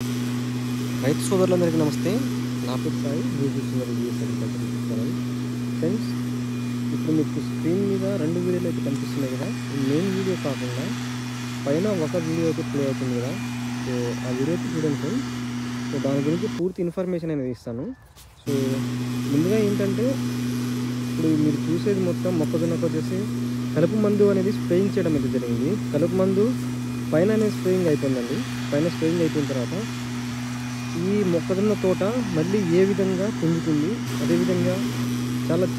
రైతు సోదరులందరికీ నమస్తే. నా పేరు సాయి. మీరు చూస్తున్నారు విఎస్ అగ్రికల్చర్ ఛానల్. ఫ్రెండ్స్, ఇప్పుడు మీకు స్క్రీన్ మీద 2 వీడియోలు అయితే కనిపిస్తున్నాయి కదా. ఈ మెయిన్ వీడియో కాకుండా పైన ఒక వీడియో అయితే ప్లే అవుతుంది కదా. సో ఆ వీడియో అయితే చూడండి ఫ్రెండ్స్. సో దాని గురించి పూర్తి ఇన్ఫర్మేషన్ అనేది ఇస్తాను. సో ముందుగా ఏంటంటే, ఇప్పుడు మీరు చూసేది మొత్తం మొక్కజొన్నకు వచ్చేసి కలుపు మందు అనేది స్ప్రేయింగ్ చేయడం అయితే జరిగింది. కలుపు మందు పైన అనేది స్ప్రేయింగ్ అయిపోయిందండి. పైన స్ప్రేయింగ్ అయిపోయిన తర్వాత ఈ మొక్కజొన్న తోట మళ్ళీ ఏ విధంగా పొందుతుంది, అదేవిధంగా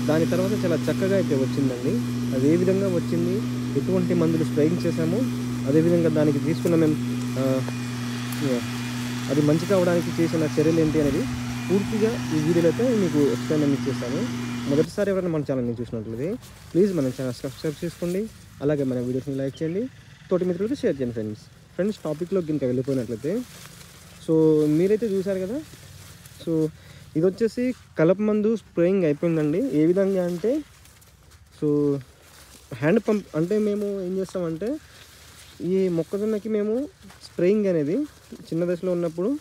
దాని తర్వాత చాలా చక్కగా అయితే వచ్చిందండి. అది ఏ విధంగా వచ్చింది, ఎటువంటి మందులు స్ప్రేయింగ్ చేశామో, అదేవిధంగా దానికి తీసుకున్న మేము అది మంచి కావడానికి చేసిన చర్యలు ఏంటి అనేది పూర్తిగా ఈ వీడియోలో అయితే మీకు ఎక్స్ప్లెయిన్ అనేది చేస్తాను. మొదటిసారి ఎవరైనా మన ఛానల్ని చూసినట్లయితే ప్లీజ్ మన ఛానల్ సబ్స్క్రైబ్ చేసుకోండి. అలాగే మన వీడియోస్ని లైక్ చేయండి, తోటి మిత్రులతో షేర్ చేయండి. ఫ్రెండ్స్ టాపిక్లో కనుక వెళ్ళిపోయినట్లయితే, సో మీరైతే చూసారు కదా. సో ఇది వచ్చేసి కలప మందు స్ప్రేయింగ్ అయిపోయిందండి. ఏ విధంగా అంటే, సో హ్యాండ్ పంప్ అంటే మేము ఏం చేస్తామంటే, ఈ మొక్కజొన్నకి మేము స్ప్రేయింగ్ అనేది చిన్న దశలో ఉన్నప్పుడు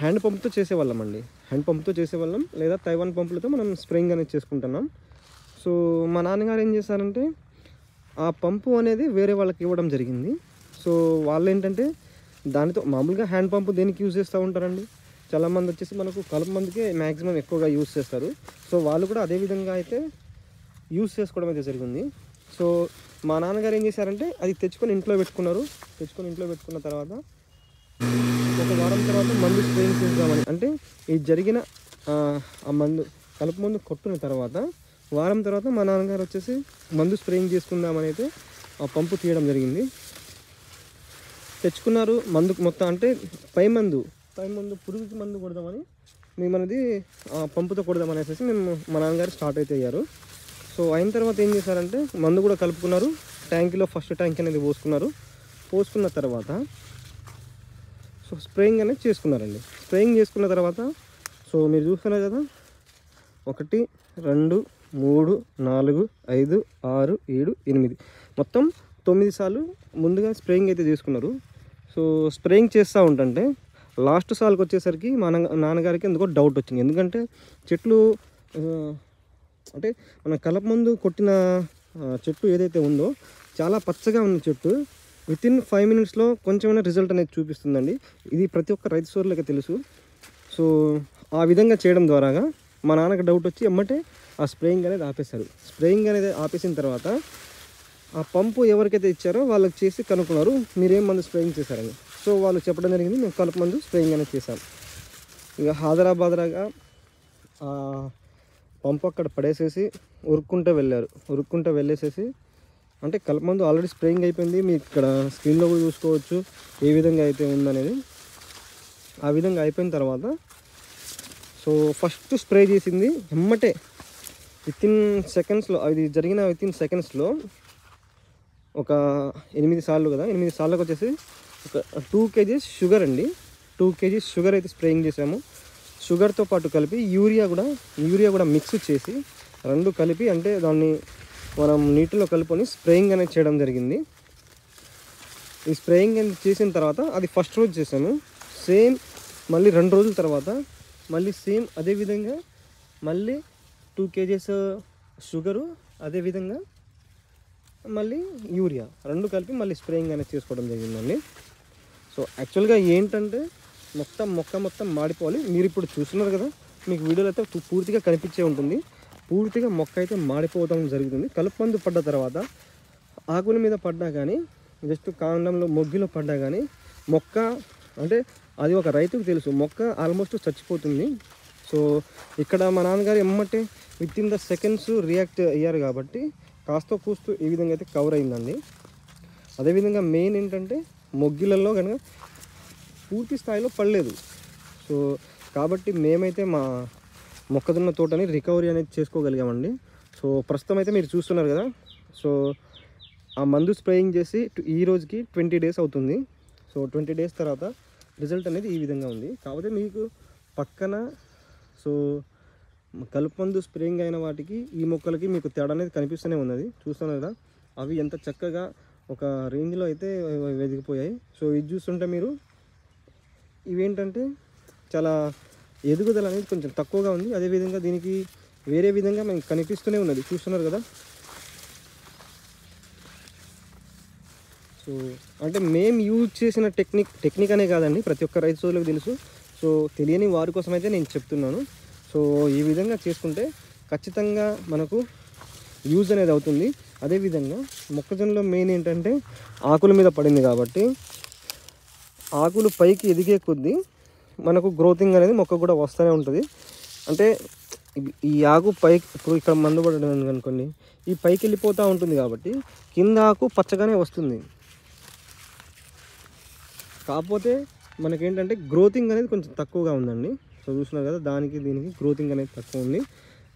హ్యాండ్ పంప్తో చేసేవాళ్ళం అండి. హ్యాండ్ పంప్తో చేసేవాళ్ళం, లేదా తైవాన్ పంపులతో మనం స్ప్రేయింగ్ అనేది చేసుకుంటున్నాం. సో మా నాన్నగారు ఏం చేశారంటే, ఆ పంపు అనేది వేరే వాళ్ళకి ఇవ్వడం జరిగింది. సో వాళ్ళు ఏంటంటే, దానితో మామూలుగా హ్యాండ్ పంపు దేనికి యూజ్ చేస్తూ ఉంటారండి, చాలామంది వచ్చేసి మనకు కలుపు మందుకే మ్యాక్సిమం ఎక్కువగా యూజ్ చేస్తారు. సో వాళ్ళు కూడా అదే విధంగా అయితే యూజ్ చేసుకోవడం అయితే జరిగింది. సో మా నాన్నగారు ఏం చేశారంటే, అది తెచ్చుకొని ఇంట్లో పెట్టుకున్నారు. ఇంట్లో పెట్టుకున్న తర్వాత ఒక వారం తర్వాత మందు స్ప్రేయింగ్ చేద్దామని, అంటే ఇది జరిగిన ఆ మందు కలుపు మందు కొట్టిన తర్వాత వారం తర్వాత మా నాన్నగారు వచ్చేసి మందు స్ప్రేయింగ్ చేసుకుందామని అయితే ఆ పంపు తీయడం జరిగింది. తెచ్చుకున్నారు మందుకు మొత్తం, అంటే పై మందు పురుగుకి మందు కొడదామని మేము అనేది పంపుతో కొడదామనేసి మా నాన్నగారు స్టార్ట్ అయితే అయ్యారు. సో అయిన తర్వాత ఏం చేశారంటే, మందు కూడా కలుపుకున్నారు. ట్యాంక్లో ఫస్ట్ ట్యాంక్ అనేది పోసుకున్న తర్వాత సో స్ప్రేయింగ్ అనేది చేసుకున్నారండి. స్ప్రేయింగ్ చేసుకున్న తర్వాత సో మీరు చూస్తున్నారు కదా, 1 2 3 4 5 6 7 8 మొత్తం 9 సార్లు ముందుగా స్ప్రేయింగ్ అయితే చేసుకున్నారు. సో స్ప్రేయింగ్ చేస్తూ ఉంటుంటే లాస్ట్ సార్కి వచ్చేసరికి మా నాన్నగారికి ఎందుకో డౌట్ వచ్చింది. ఎందుకంటే చెట్లు అంటే మన కలప ముందు కొట్టిన చెట్టు ఏదైతే ఉందో చాలా పచ్చగా ఉన్న చెట్టు వితిన్ 5 మినిట్స్లో కొంచెమైనా రిజల్ట్ అనేది చూపిస్తుందండి. ఇది ప్రతి ఒక్క రైతు సోదరులకి తెలుసు. సో ఆ విధంగా చేయడం ద్వారాగా మా నాన్నకి డౌట్ వచ్చి ఎమ్మటే ఆ స్ప్రేయింగ్ అనేది ఆపేశారు. స్ప్రేయింగ్ అనేది ఆపేసిన తర్వాత ఆ పంపు ఎవరికైతే ఇచ్చారో వాళ్ళకి చేసి కనుక్కున్నారు, మీరేం మందు స్ప్రేయింగ్ చేశారని. సో వాళ్ళు చెప్పడం జరిగింది, మేము కలుపు మందు స్ప్రేయింగ్ అనేది చేశాం. ఇక బాదరాగా ఆ పంపు అక్కడ పడేసేసి ఉరుక్కుంటూ వెళ్ళేసేసి, అంటే కలుపు మందు ఆల్రెడీ స్ప్రేయింగ్ అయిపోయింది. మీకు ఇక్కడ స్క్రీన్లో కూడా చూసుకోవచ్చు ఏ విధంగా అయితే ఉందనేది. ఆ విధంగా అయిపోయిన తర్వాత సో ఫస్ట్ స్ప్రే చేసింది ఎమ్మటే వితిన్ సెకండ్స్లో, అది జరిగిన వితిన్ సెకండ్స్లో ఒక 8 సార్లు కదా, 8 సార్లకు వచ్చేసి ఒక 2 kgs షుగర్ అండి. 2 kgs షుగర్ అయితే స్ప్రేయింగ్ చేసాము. షుగర్తో పాటు కలిపి యూరియా కూడా మిక్స్ చేసి 2 కలిపి, అంటే దాన్ని మనం నీటిలో కలుపుకొని స్ప్రేయింగ్ అనేది చేయడం జరిగింది. ఈ స్ప్రేయింగ్ అనేది చేసిన తర్వాత అది ఫస్ట్ రోజు చేసాము. సేమ్ మళ్ళీ 2 రోజుల తర్వాత మళ్ళీ సేమ్ అదేవిధంగా మళ్ళీ 2 kgs షుగరు, అదేవిధంగా మళ్ళీ యూరియా 2 కలిపి మళ్ళీ స్ప్రేయింగ్ అనేది చేసుకోవడం జరిగిందండి. సో యాక్చువల్గా ఏంటంటే, మొక్క మాడిపోవాలి. మీరు ఇప్పుడు చూస్తున్నారు కదా, మీకు వీడియోలో అయితే పూర్తిగా కనిపించే ఉంటుంది. పూర్తిగా మొక్క అయితే మాడిపోవడం జరుగుతుంది. కలుపు మందు పడ్డ తర్వాత ఆకుల మీద పడ్డా కానీ, జస్ట్ కాండంలో మొగ్గులో పడ్డా కానీ మొక్క, అంటే అది ఒక రైతుకు తెలుసు, మొక్క ఆల్మోస్ట్ చచ్చిపోతుంది. సో ఇక్కడ మా నాన్నగారు ఎమ్మటే వితిన్ ద సెకండ్స్ రియాక్ట్ అయ్యారు కాబట్టి కాస్త కూస్తూ ఈ విధంగా అయితే కవర్ అయిందండి. అదేవిధంగా మెయిన్ ఏంటంటే, మొగ్గులలో కనుక పూర్తి స్థాయిలో పడలేదు. సో కాబట్టి మేమైతే మా మొక్కజొన్న తోటని రికవరీ అనేది చేసుకోగలిగామండి. సో ప్రస్తుతం అయితే మీరు చూస్తున్నారు కదా. సో ఆ మందు స్ప్రేయింగ్ చేసి ఈ రోజుకి 20 days అవుతుంది. సో 20 days తర్వాత రిజల్ట్ అనేది ఈ విధంగా ఉంది. కాకపోతే మీకు పక్కన సో కలుపు మందు స్ప్రేయింగ్ అయిన వాటికి ఈ మొక్కలకి మీకు తేడా అనేది కనిపిస్తూనే ఉన్నది. చూస్తున్నారు కదా, అవి ఎంత చక్కగా ఒక రేంజ్లో అయితే వెదిగిపోయాయి. సో ఇది చూస్తుంటే మీరు ఇవేంటంటే చాలా ఎదుగుదల అనేది కొంచెం తక్కువగా ఉంది. అదేవిధంగా దీనికి వేరే విధంగా మనకి కనిపిస్తూనే ఉన్నది, చూస్తున్నారు కదా. సో అంటే మేము యూజ్ చేసిన టెక్నిక్ అనే కాదండి, ప్రతి ఒక్క రైతు సోదరులకు తెలుసు. సో తెలియని వారి కోసం అయితే నేను చెప్తున్నాను. సో ఈ విధంగా చేసుకుంటే ఖచ్చితంగా మనకు యూజ్ అనేది అవుతుంది. అదేవిధంగా మొక్కజొన్నలో మెయిన్ ఏంటంటే ఆకుల మీద పడింది కాబట్టి ఆకులు పైకి ఎదిగే కొద్దీ మనకు గ్రోతింగ్ అనేది మొక్క కూడా వస్తూనే ఉంటుంది. అంటే ఈ ఆకు పైకి ఇప్పుడు ఇక్కడ మందు పడడం అనుకోండి, ఈ పైకి వెళ్ళిపోతూ ఉంటుంది కాబట్టి కింద ఆకు పచ్చగానే వస్తుంది. కాకపోతే మనకేంటంటే గ్రోతింగ్ అనేది కొంచెం తక్కువగా ఉందండి. సో చూస్తున్నారు కదా, దీనికి గ్రోతింగ్ అనేది తక్కువ ఉంది.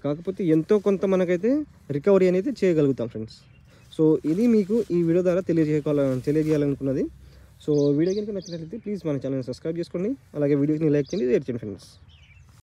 కాకపోతే ఎంతో కొంత మనకైతే రికవరీ అనేది చేయగలుగుతాం ఫ్రెండ్స్. సో ఇది మీకు ఈ వీడియో ద్వారా తెలియజేయాలనుకున్నది. సో వీడియో కనుక నచ్చినట్లయితే ప్లీజ్ మన ఛానల్ని సబ్స్క్రైబ్ చేసుకోండి. అలాగే వీడియోని లైక్ చేయండి, షేర్ చేయండి ఫ్రెండ్స్.